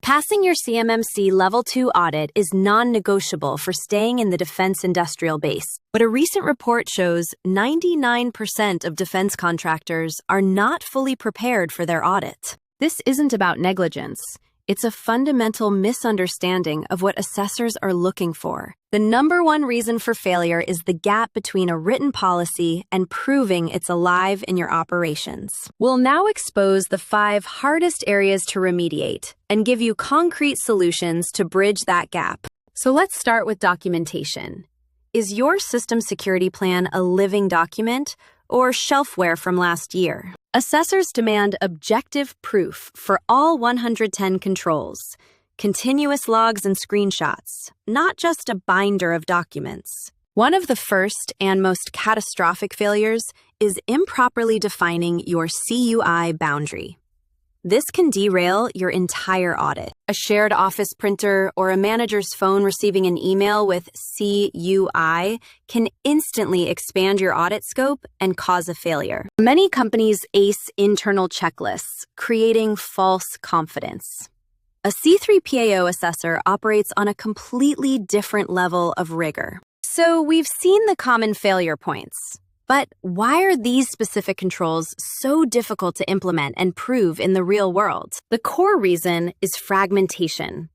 Passing your CMMC Level 2 audit is non-negotiable for staying in the defense industrial base. But a recent report shows 99% of defense contractors are not fully prepared for their audit. This isn't about negligence. It's a fundamental misunderstanding of what assessors are looking for. The number one reason for failure is the gap between a written policy and proving it's alive in your operations. We'll now expose the 5 hardest areas to remediate and give you concrete solutions to bridge that gap. So let's start with documentation. Is your system security plan a living document or shelfware from last year? Assessors demand objective proof for all 110 controls, continuous logs and screenshots, not just a binder of documents. One of the first and most catastrophic failures is improperly defining your CUI boundary. This can derail your entire audit. A shared office printer or a manager's phone receiving an email with CUI can instantly expand your audit scope and cause a failure. Many companies ace internal checklists, creating false confidence. A C3PAO assessor operates on a completely different level of rigor. So we've seen the common failure points. But why are these specific controls so difficult to implement and prove in the real world? The core reason is fragmentation.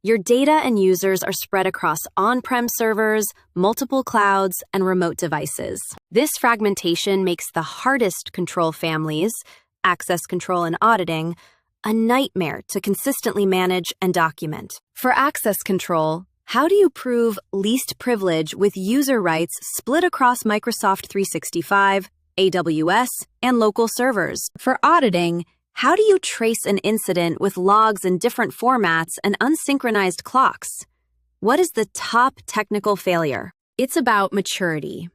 Your data and users are spread across on-prem servers, multiple clouds, and remote devices. This fragmentation makes the hardest control families, access control and auditing, a nightmare to consistently manage and document. For access control, how do you prove least privilege with user rights split across Microsoft 365, AWS, and local servers? For auditing, how do you trace an incident with logs in different formats and unsynchronized clocks? What is the top technical failure? It's about maturity.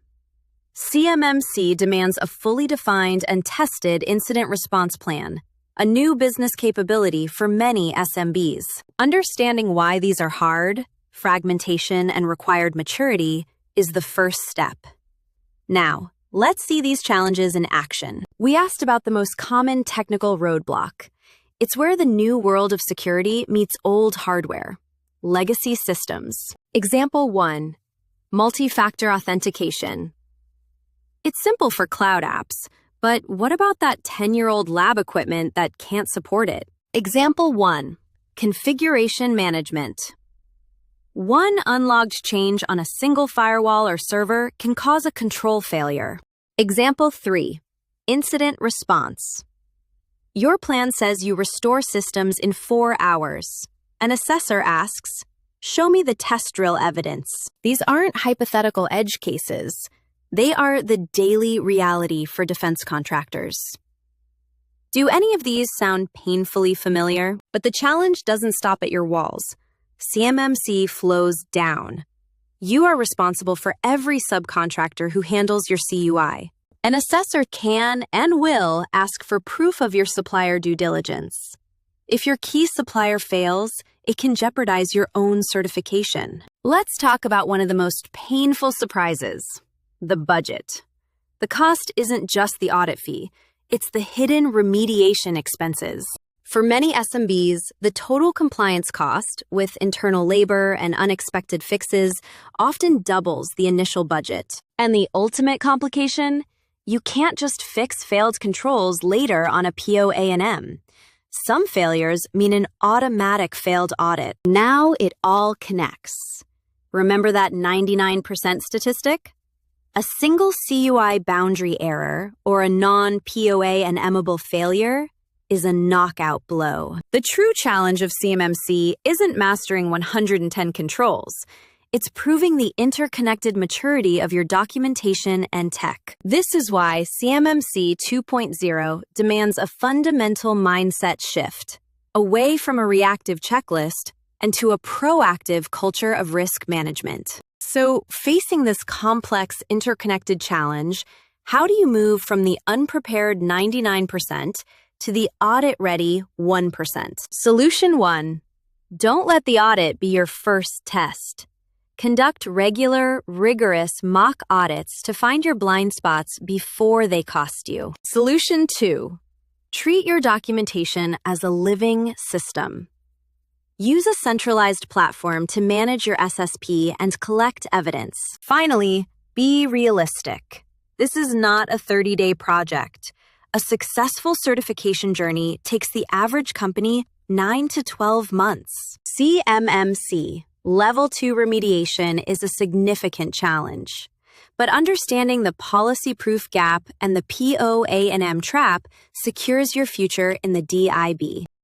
CMMC demands a fully defined and tested incident response plan, a new business capability for many SMBs. Understanding why these are hard, fragmentation, and required maturity is the first step. Now, let's see these challenges in action. We asked about the most common technical roadblock. It's where the new world of security meets old hardware. Legacy systems. Example 1. Multi-factor authentication. It's simple for cloud apps, but what about that 10-year-old lab equipment that can't support it? Example 1. Configuration management. One unlogged change on a single firewall or server can cause a control failure. Example 3. Incident response. Your plan says you restore systems in 4 hours. An assessor asks, "Show me the test drill evidence." These aren't hypothetical edge cases. They are the daily reality for defense contractors. Do any of these sound painfully familiar? But the challenge doesn't stop at your walls. CMMC flows down. You are responsible for every subcontractor who handles your CUI. An assessor can and will ask for proof of your supplier due diligence. If your key supplier fails, it can jeopardize your own certification. Let's talk about one of the most painful surprises, the budget. The cost isn't just the audit fee, it's the hidden remediation expenses. For many SMBs, the total compliance cost, with internal labor and unexpected fixes, often doubles the initial budget. And the ultimate complication? You can't just fix failed controls later on a PO&M. Some failures mean an automatic failed audit. Now it all connects. Remember that 99% statistic? A single CUI boundary error or a non-POA&M-able failure is a knockout blow. The true challenge of CMMC isn't mastering 110 controls. It's proving the interconnected maturity of your documentation and tech. This is why CMMC 2.0 demands a fundamental mindset shift, away from a reactive checklist and to a proactive culture of risk management. So, facing this complex interconnected challenge, how do you move from the unprepared 99% to the audit-ready 1%? Solution 1. Don't let the audit be your first test. Conduct regular, rigorous mock audits to find your blind spots before they cost you. Solution 2. Treat your documentation as a living system. Use a centralized platform to manage your SSP and collect evidence. Finally, be realistic. This is not a 30-day project. A successful certification journey takes the average company 9 to 12 months. CMMC, Level 2 remediation, is a significant challenge. But understanding the policy proof gap and the POA&M trap secures your future in the DIB.